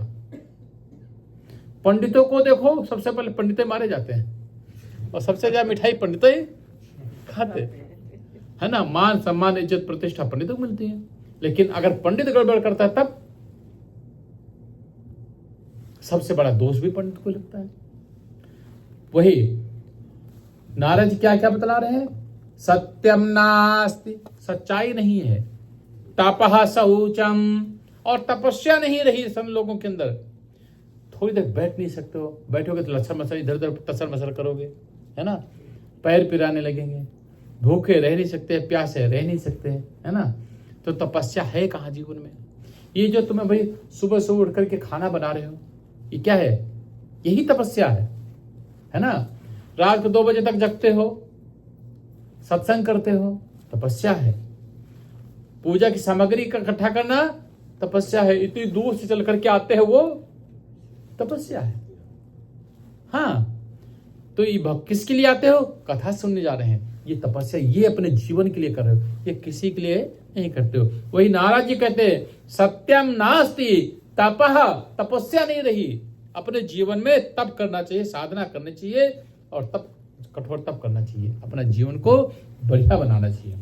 पंडितों को देखो, सबसे पहले पंडित मारे जाते हैं और सबसे ज्यादा मिठाई पंडित ही खाते, है ना। मान सम्मान इज्जत प्रतिष्ठा पंडितों को मिलती है। लेकिन अगर पंडित गड़बड़ करता है तब सबसे बड़ा दोष भी पंडित को लगता है। वही नारद जी क्या क्या बतला रहे हैं? सत्यम नास्ति, सच्चाई नहीं है। तपः शौचम, और तपस्या नहीं रही सन लोगों के अंदर। थोड़ी देर बैठ नहीं सकते हो, बैठोगे तो लच्छर मसर इधर उधर तसर मसर करोगे, है ना। पैर पिराने लगेंगे, भूखे रह नहीं सकते, प्यासे रह नहीं सकते, है ना। तो तपस्या है कहाँ जीवन में? ये जो तुम्हें भाई सुबह सुबह उठ करके खाना बना रहे हो, ये क्या है? यही तपस्या है ना। रात को 2 बजे तक जगते हो, सत्संग करते हो, तपस्या है। पूजा की सामग्री का इकट्ठा करना तपस्या है। इतनी दूर से चल करके आते हैं, वो तपस्या है। हाँ, तो ये किसके लिए आते हो? कथा सुनने जा रहे हैं, ये तपस्या। ये अपने जीवन के लिए कर रहे हो, ये किसी के लिए नहीं करते हो। वही नारद जी कहते हैं सत्यम नास्ति तपः, तपस्या नहीं रही। अपने जीवन में तप करना चाहिए, साधना करनी चाहिए, और तप कठोर तप करना चाहिए, अपना जीवन को बढ़िया बनाना चाहिए।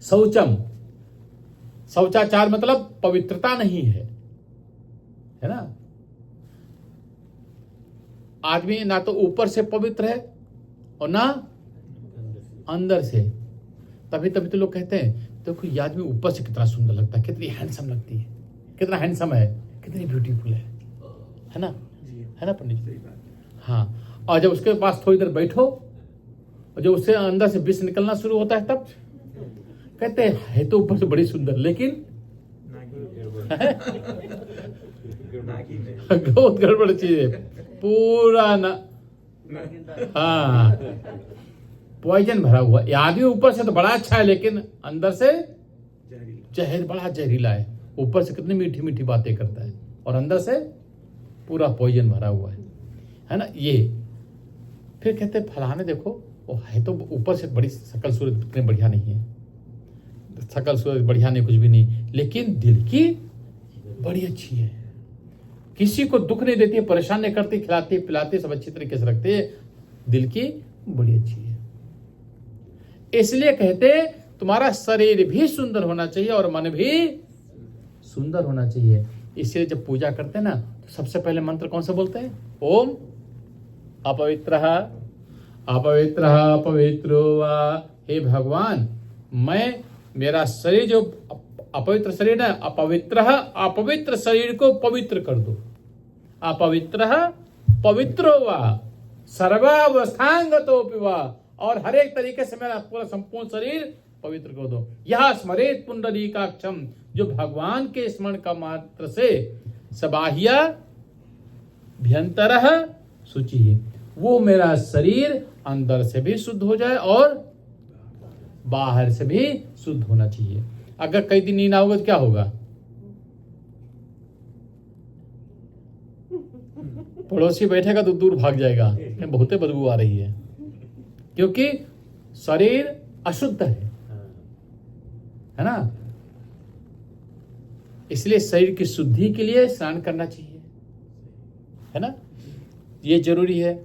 शौचम, शौचाचार मतलब पवित्रता नहीं है ना। आदमी ना तो ऊपर से पवित्र है और ना अंदर से। तभी तो लोग कहते हैं देखो ये आदमी ऊपर से कितना सुंदर लगता है, कितनी हैंडसम लगती है, कितना हैंडसम है, कितनी ब्यूटीफुल है ना, है ना पंडित जी? हाँ, और जब उसके पास थोड़ी देर बैठो और जब उससे अंदर से विष निकलना शुरू होता है तब कहते हैं है तो ऊपर से बड़ी सुंदर, लेकिन बहुत गड़बड़ चीज है, पूरा ना, हाँ, पॉइजन भरा हुआ। आदमी ऊपर से तो बड़ा अच्छा है, लेकिन अंदर से जहर, बड़ा जहरीला है। ऊपर से कितनी मीठी मीठी बातें करता है और अंदर से पूरा पॉइजन भरा हुआ है ना। ये फिर कहते हैं फलाने देखो वो है तो ऊपर से बड़ी शकल सूरत इतने बढ़िया नहीं है, शकल सूरत बढ़िया नहीं, कुछ भी नहीं, लेकिन दिल की बड़ी अच्छी है, किसी को दुख नहीं देती है, परेशान नहीं करती, खिलाती पिलाती, सब अच्छी तरीके से रखते है, दिल की बड़ी अच्छी है। इसलिए कहते तुम्हारा शरीर भी सुंदर होना चाहिए और मन भी सुंदर होना चाहिए। इसलिए जब पूजा करते हैं ना तो सबसे पहले मंत्र कौन सा बोलते हैं? ओम अपवित्रः अपवित्रः अपवित्रो वा। हे भगवान, मैं मेरा शरीर जो अपवित्र शरीर है, अपवित्र शरीर को पवित्र कर दो। अपवित्रः पवित्रो वा सर्वावस्थांगतोऽपि वा, और हर एक तरीके से मेरा पूरा संपूर्ण शरीर पवित्र कर दो। यह स्मरेत पुंडरीकाक्षम, जो भगवान के स्मरण का मात्र से सबाह्या भ्यंतरः शुचि, वो मेरा शरीर अंदर से भी शुद्ध हो जाए और बाहर से भी शुद्ध होना चाहिए। अगर कई दिन नींद आओगे तो क्या होगा? पड़ोसी बैठेगा तो दूर भाग जाएगा, बहुत बदबू आ रही है, क्योंकि शरीर अशुद्ध है ना। इसलिए शरीर की शुद्धि के लिए स्नान करना चाहिए, है ना, ये जरूरी है।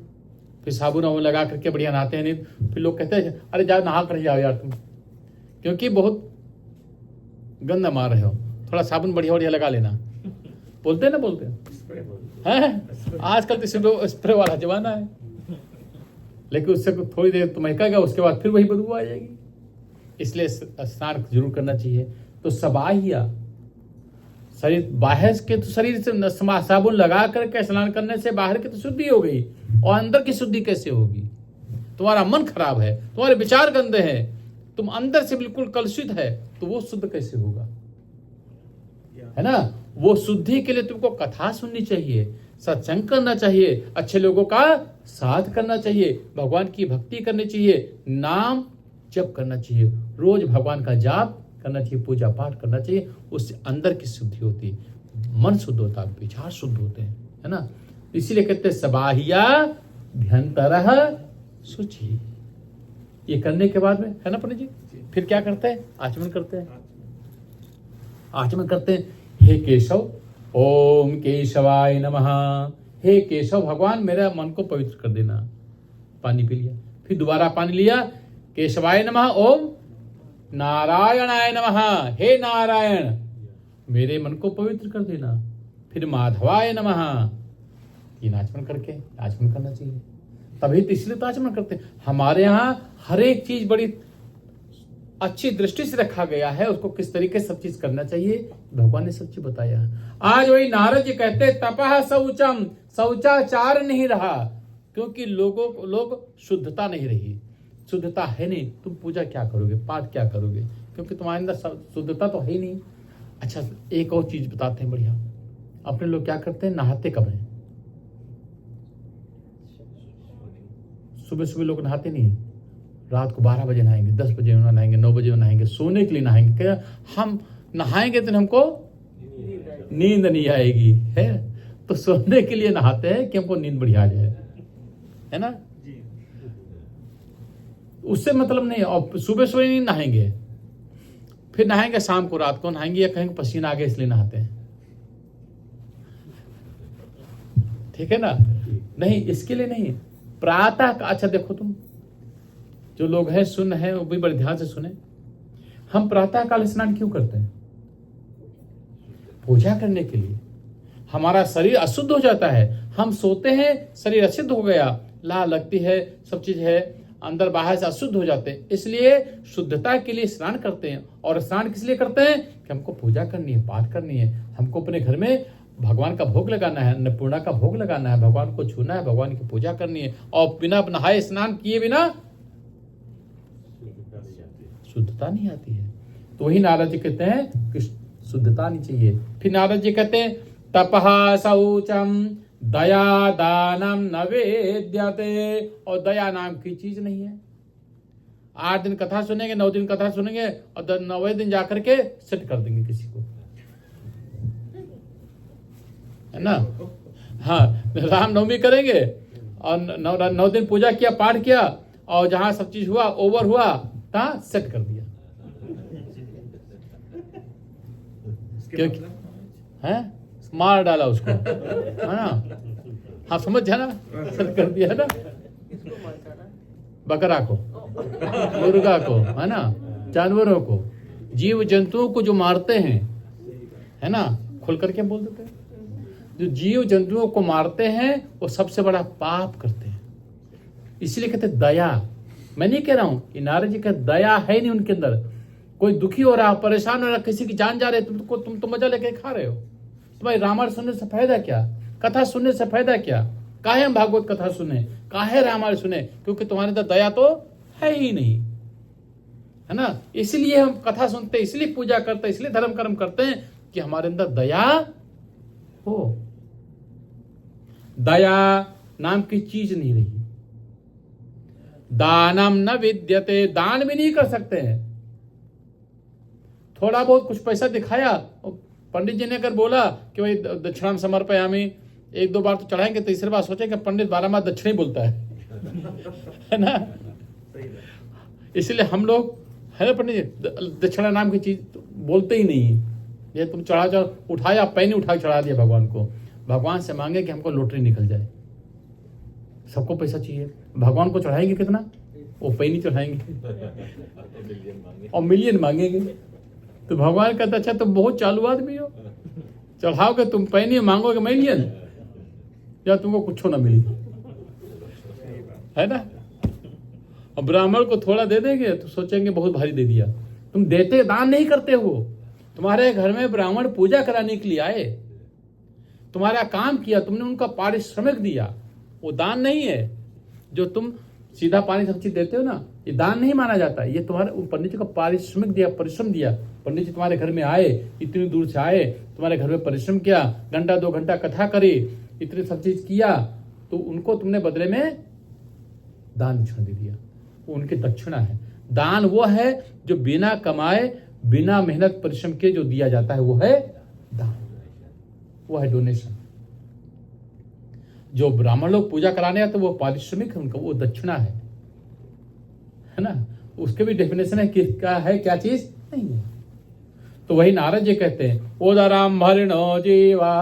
फिर साबुन वाबुन लगा करके बढ़िया नहाते हैं, नहीं फिर लोग कहते हैं अरे जाओ नहा कर जाओ यार तुम, क्योंकि बहुत गंदा मार रहे हो, थोड़ा साबुन बढ़िया बढ़िया लगा लेना। बोलते हैं ना, बोलते हैं आजकल तो स्प्रे वाला जमाना है, लेकिन उससे थोड़ी देर तो महकेगा, उसके बाद फिर वही बदबू आ जाएगी। इसलिए स्नान जरूर करना चाहिए। तो सबाह्या शरीर, बाहर के तो शरीर से साबुन लगा करके स्नान करने से बाहर की तो शुद्धि हो गई, और अंदर की शुद्धि कैसे होगी? तुम्हारा मन खराब है, तुम्हारे विचार गंदे हैं, तुम अंदर से बिल्कुल कलुषित है, तो वो शुद्ध कैसे होगा? है ना। वो शुद्धि के लिए तुमको कथा सुननी चाहिए, सत्संग करना चाहिए, अच्छे लोगों का साथ करना चाहिए, भगवान की भक्ति करनी चाहिए, नाम जप करना चाहिए, रोज भगवान का जाप करना चाहिए, पूजा पाठ करना चाहिए। उससे अंदर की शुद्धि होती है, मन शुद्ध होता है, विचार शुद्ध होते हैं, है ना। इसीलिए कहते हैं सबाह्या भ्यंतरः शुचि। ये करने के बाद में, है ना पंडित जी, फिर क्या करते हैं? आचमन करते हैं। आचमन करते हैं, हे केशव, ओम केशवाय नमः। हे केशव भगवान, मेरा मन को पवित्र कर देना। पानी पी लिया, फिर दोबारा पानी लिया, केशवाय नमः, ओम नारायणाय नमः। हे नारायण, मेरे मन को पवित्र कर देना। फिर माधवाय नमः। तीन आचमन करके आचमन करना चाहिए, तभी तो, इसलिए तो आचमन करते हैं। हमारे यहाँ हर एक चीज बड़ी अच्छी दृष्टि से रखा गया है, उसको किस तरीके से सब चीज करना चाहिए भगवान ने सब चीज बताया। आज वही नारद जी कहते तपः शौचम, शौचाचार नहीं रहा, क्योंकि लोग शुद्धता नहीं रही। शुद्धता है नहीं, तुम पूजा क्या करोगे, पाठ क्या करोगे, क्योंकि तुम्हारे अंदर शुद्धता तो है ही नहीं। अच्छा, एक और चीज बताते हैं बढ़िया। अपने लोग क्या करते हैं, नहाते कब हैं? सुबह सुबह लोग नहाते नहीं, रात को 12 बजे नहाएंगे, 10 बजे नहाएंगे, 9 बजे नहाएंगे, सोने के लिए नहाएंगे। क्या हम नहाएंगे तो हमको नींद नहीं आएगी, है? तो सोने के लिए नहाते हैं कि हमको नींद बढ़िया आ जाए, है ना? उससे मतलब नहीं। और सुबह सुबह नहीं नहाएंगे, फिर नहाएंगे शाम को, रात को नहाएंगे, या कहेंगे पसीना आ गया इसलिए नहाते हैं, ठीक है ना? नहीं, इसके लिए नहीं। प्रातः का, अच्छा देखो तुम जो लोग हैं, सुन है, वो भी बड़े ध्यान से सुने। हम प्रातः काल स्नान क्यों करते हैं? पूजा करने के लिए। हमारा शरीर अशुद्ध हो जाता है, हम सोते हैं, शरीर अशुद्ध हो गया, ला लगती है, सब चीज है, अंदर बाहर से अशुद्ध हो जाते हैं। इसलिए शुद्धता के लिए स्नान करते हैं। और स्नान किस लिए करते हैं? कि हमको पूजा करनी है, पाठ करनी है, हमको अपने घर में भगवान का भोग लगाना है, अन्नपूर्णा का भोग लगाना है, भगवान को छूना है, भगवान की पूजा करनी है। और बिना नहाए स्नान किए बिना शुद्धता नहीं आती है। तो वही नारद जी कहते हैं कि शुद्धता नहीं चाहिए। फिर नारद जी कहते हैं तपः शौचम दया दानम न वेद्यते। और दया नाम की चीज नहीं है। 8 दिन कथा सुनेंगे, 9 दिन कथा सुनेंगे, और 9वें दिन जाकर के सेट कर देंगे किसी को, है ना? हाँ, रामनवमी करेंगे और 9 दिन पूजा किया, पाठ किया, और जहां सब चीज हुआ, ओवर हुआ, तहां सेट कर दिया। क्योंकि है मार डाला उसको, है ना? हाँ, समझ है ना? सेट कर दिया, है ना? बकरा को, मुर्गा को, है ना? जानवरों को, जीव जंतुओं को जो मारते हैं, है ना? खुल करके बोल देते हैं, जो जीव जंतुओं को मारते हैं वो सबसे बड़ा पाप करते हैं। इसलिए कहते दया। मैं नहीं कह रहा हूं कि नारद जी का दया है नहीं उनके अंदर। कोई दुखी हो रहा, परेशान हो रहा, किसी की जान जा रही, तुम तो मजा लेके खा रहे हो। तुम्हारी रामायण सुनने से फायदा क्या? कथा सुनने से फायदा क्या? काहे हम भागवत कथा सुने, काहे रामायण सुने? क्योंकि तुम्हारे अंदर दया तो है ही नहीं, है ना? इसलिए हम कथा सुनते, इसलिए पूजा करते, इसलिए धर्म कर्म करते हैं कि हमारे अंदर दया हो। दया नाम की चीज नहीं रही। दानम न विद्यते, दान भी नहीं कर सकते हैं। थोड़ा बहुत कुछ पैसा दिखाया, पंडित जी ने अगर बोला कि भाई दक्षिणाम समर्पयामि, 1-2 बार तो चढ़ाएंगे, तीसरी बार सोचेंगे पंडित 12 बार दक्षिण ही बोलता है ना? इसलिए हम लोग, है ना पंडित जी, दक्षिणा नाम की चीज बोलते ही नहीं। ये तुम चढ़ा जाओ, उठाया, पैनी उठा के चढ़ा दिया भगवान को। भगवान से मांगे कि हमको लॉटरी निकल जाए। सबको पैसा चाहिए, भगवान को चढ़ाएंगे कितना? वो पैनी चढ़ाएंगे और मिलियन मांगेंगे। तो भगवान कहता अच्छा तुम बहुत चालू आदमी हो, चढ़ाओगे तुम पैनी, मांगोगे मिलियन, या तुमको कुछ ना मिली, है ना? और ब्राह्मण को थोड़ा दे देंगे तो सोचेंगे बहुत भारी दे दिया। तुम देते, दान नहीं करते हो। तुम्हारे घर में ब्राह्मण पूजा कराने के लिए आए, तुम्हारा काम किया, तुमने उनका पारिश्रमिक दिया, वो दान नहीं है। जो तुम सीधा पानी सब चीज देते हो ना, ये दान नहीं माना जाता। ये तुम्हारे पंडित जी को पारिश्रमिक दिया, परिश्रम दिया। पंडित जी तुम्हारे घर में आए, इतनी दूर से आए, तुम्हारे घर में परिश्रम किया, घंटा 2 घंटा कथा करी, इतनी सब चीज किया, तो उनको तुमने बदले में दान दक्षिणा दे दिया। वो उनकी दक्षिणा है। दान वो है जो बिना कमाए, बिना मेहनत परिश्रम के जो दिया जाता है, वो है दान, वो है डोनेशन। जो ब्राह्मण लोग पूजा कराने आते वो पारिश्रमिक है उनका, वो दक्षिणा है है ना, उसके भी डेफिनेशन है कि क्या है, क्या चीज नहीं है। तो वही नारद जी कहते हैं, ओदराम भरिणो जीवा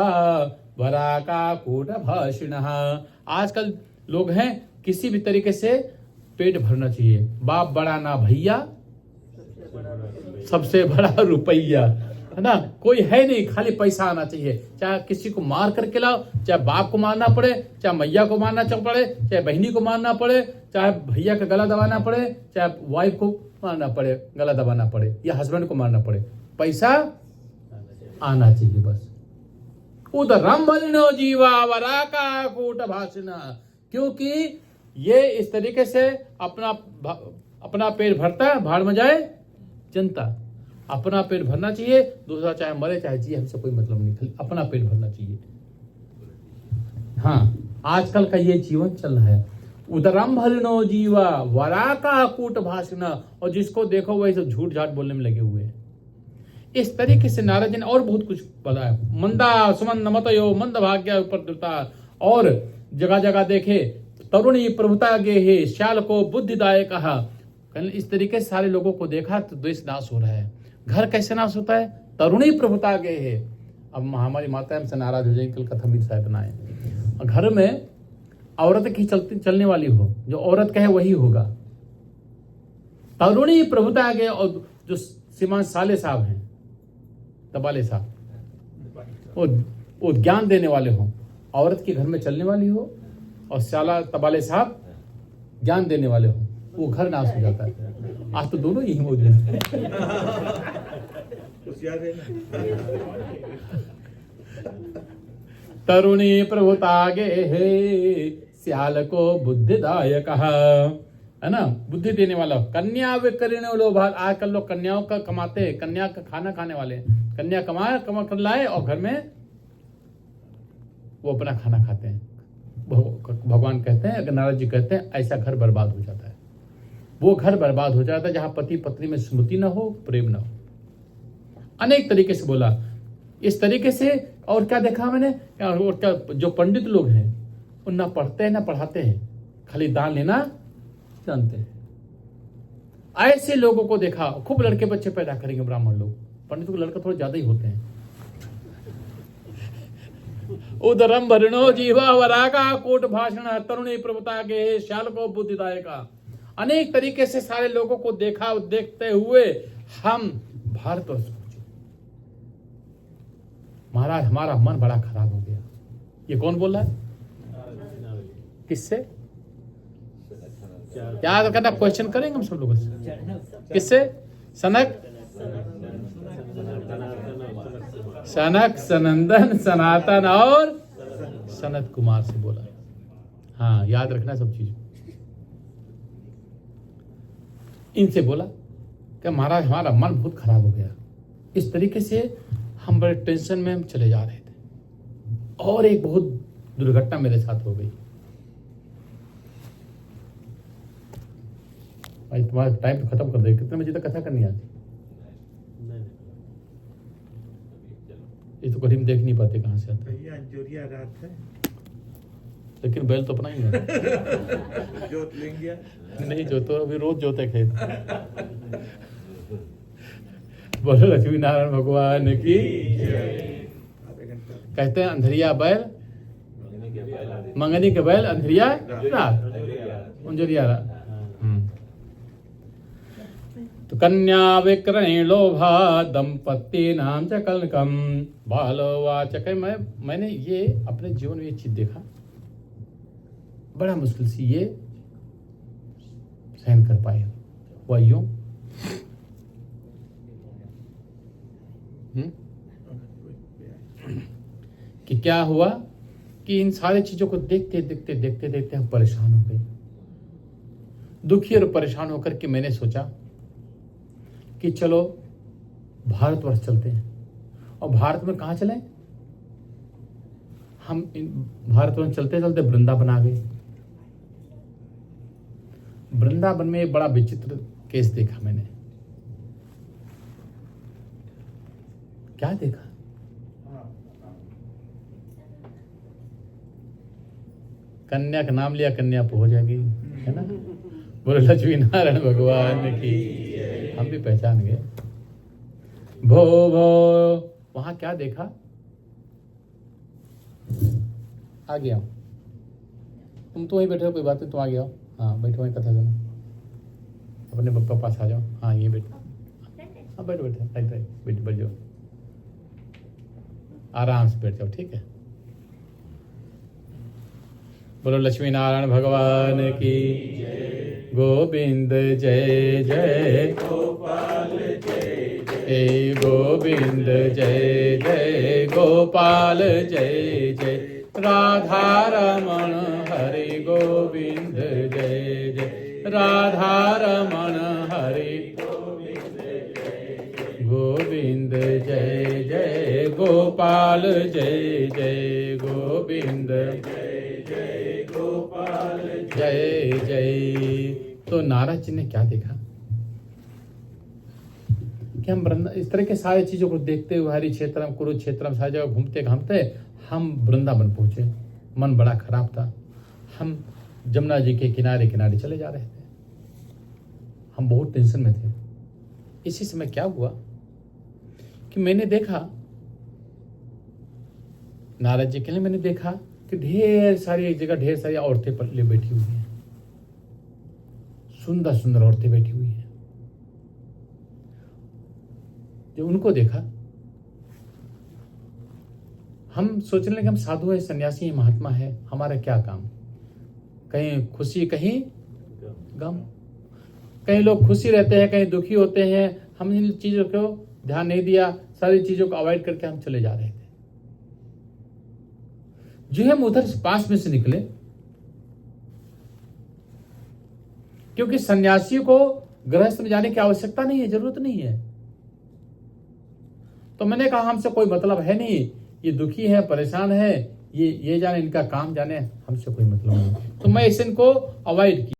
वरा का कूट भाषिण। आजकल लोग हैं किसी भी तरीके से पेट भरना चाहिए, बाप बड़ा ना भैया, सबसे बड़ा रुपया, है ना, कोई है नहीं, खाली पैसा आना चाहिए। चाहे किसी को मार करके लाओ, चाहे बाप को मारना पड़े, चाहे मैया को मारना पड़े, चाहे बहनी को मारना पड़े, चाहे भैया का गला दबाना पड़े, चाहे वाइफ को मारना पड़े, गला दबाना पड़े, या हस्बैंड को मारना पड़े, पैसा आना चाहिए बस। उदरम बलिनो जीवा वरा का कूट भाषण। क्योंकि ये इस तरीके से अपना पेट भरता है, भाड़ में जाए जनता। अपना पेट भरना चाहिए, दूसरा चाहे मरे चाहे जिए, हमसे कोई मतलब नहीं, खाली अपना पेट भरना चाहिए। हाँ, आजकल का ये जीवन चल रहा है। उदरम भलिनो जीवा वरा का कूट भाषण। और जिसको देखो वही सब झूठ झाट बोलने में लगे हुए हैं। इस तरीके से नारद जी ने और बहुत कुछ बताया। मंदा सुमंद मतयो मंद भाग्य उपद्रुता। और जगह जगह देखे तरुणी प्रभुता गे हे श्याल को बुद्धिदायक कहा। इस तरीके से सारे लोगों को देखा तो देश नाश हो रहा है। घर कैसे नाश होता है? तरुणी प्रभुता गे है। अब हमारी माता हमसे नाराज हो जाएगी, कल कथा भी शायद ना आए। घर में औरत की चलने वाली हो, जो औरत कहे वही होगा। तरुणी प्रभुता गे। और जो श्रीमान साले साहब हैं, तबाले साहब, वो ज्ञान देने वाले हो, औरत के घर में चलने वाली हो, और साला तबाले साहब ज्ञान देने वाले हो, वो घर नाश हो जाता है। आज तो दोनों यही मौजूद हैं। तरुणी प्रभुता गे हे श्याल को बुद्धिदायक, है ना, बुद्धि देने वाला। कन्या विकर्ण लोभ। आजकल लोग कन्याओं का कमाते हैं, कन्या का खाना खाने वाले। कन्या कमा कर लाए और घर में वो अपना खाना खाते हैं। भगवान कहते हैं, अगर नारद जी कहते हैं, ऐसा घर बर्बाद हो जाता है। वो घर बर्बाद हो जाता है जहां पति पत्नी में स्मृति ना हो, प्रेम ना हो। अनेक तरीके से बोला इस तरीके से। और क्या देखा मैंने, और क्या जो पंडित लोग हैं वो ना पढ़ते हैं ना पढ़ाते हैं, खाली दान लेना जानते हैं। ऐसे लोगों को देखा। खूब लड़के बच्चे पैदा करेंगे ब्राह्मण लोग, पंडितों के लड़के थोड़े ज्यादा ही होते हैं। उदरम भरिणो जीवा वरागा कोट भाषण तरुणी प्रभुता के श्याल को बुद्धिदायका। अनेक तरीके से सारे लोगों को देखा। देखते हुए हम भारतवर्ष पहुंचे। महाराज हमारा मन बड़ा खराब हो गया। ये कौन बोल रहा है? किससे? याद करना, क्वेश्चन करेंगे हम सब लोगों से। किससे? सनक सनंदन सनातन और सनत कुमार से बोला। हाँ, याद रखना सब चीज। इनसे बोला कि महाराज हमारा मन बहुत खराब हो गया। इस तरीके से हम बड़े टेंशन में हम चले जा रहे थे, और एक बहुत दुर्घटना मेरे साथ हो गई। भाई तुम्हारा टाइम तो खत्म कर दे। कितने बजे तक कथा करनी है आज? ये तो करीब देख नहीं पाते कहाँ से आता है। जोरिया रात है, लेकिन बैल तो अपना ही है। जोत लेंगे नहीं, जो तो अभी रोज जोते खेत। बोलो लक्ष्मी नारायण भगवान की। कहते हैं अंधरिया बैल, मंगनी के बैल, अंधरिया रात, उंजरिया रात। तो कन्या विक्रय लोभा दंपत्ति नाम च कलकम बालो वाचक। मैंने ये अपने जीवन में ये चीज देखा, बड़ा मुश्किल से ये सहन कर पाए। वह यूं कि क्या हुआ कि इन सारी चीजों को देखते देखते देखते देखते हम परेशान हो गए। दुखी और परेशान होकर के मैंने सोचा कि चलो भारतवर्ष चलते हैं। और भारत में कहाँ चले? हम भारतवर्ष चलते चलते वृंदावन आ गए। वृंदावन में एक बड़ा विचित्र केस देखा मैंने। क्या देखा? कन्या का नाम लिया, कन्या हो जाएगी, है ना। बोले लक्ष्मी नारायण भगवान की। हम भी पहचान गए। भो भो, वहां क्या देखा? आ गया। तुम तो वहीं बैठे हो, कोई बात नहीं, तुम आ गया हो। हाँ बैठो, वहीं कथा सुनो, अपने पप्पा पास आ जाओ। हाँ ये बैठो, हाँ बैठो बैठो, राइट राइट, बैठ जाओ, आराम से बैठ जाओ, ठीक है। बोलो लक्ष्मी नारायण भगवान की। गोविंद जय जय गोपाल जय जय गोविंद जय जय गोपाल जय जय राधा रमण हरि गोविंद जय जय राधा रमण हरि गोविंद जय जय गोपाल जय जय गोविंद जय जय गोपाल जय जय। तो नारद जी ने क्या देखा कि हम इस तरह के सारे चीजों को देखते हुए हरि क्षेत्रम कुरुक्षेत्रम सारी जगह घूमते घामते हम वृंदावन पहुंचे। मन बड़ा खराब था। हम जमुना जी के किनारे किनारे चले जा रहे थे। हम बहुत टेंशन में थे। इसी समय क्या हुआ कि मैंने देखा, नारद जी के लिए मैंने देखा कि ढेर सारी, एक जगह ढेर सारी औरतें पल्ले बैठी हुई हैं, सुंदर सुंदर औरतें बैठी हुई हैं। जब उनको देखा, हम सोचने लगे हम साधु है, सन्यासी है, महात्मा है, हमारा क्या काम? कहीं खुशी कहीं गम। कहीं लोग खुशी रहते हैं, कहीं दुखी होते हैं। हम इन चीजों को ध्यान नहीं दिया, सारी चीजों को अवॉइड करके हम चले जा रहे थे। जो हम उधर पास में से निकले, क्योंकि सन्यासियों को गृहस्थ में जाने की आवश्यकता नहीं है, जरूरत नहीं है। तो मैंने कहा हमसे कोई मतलब है नहीं, ये दुखी है, परेशान है, ये जाने, इनका काम जाने, हमसे कोई मतलब नहीं। तो मैं इसे इनको अवॉइड किया।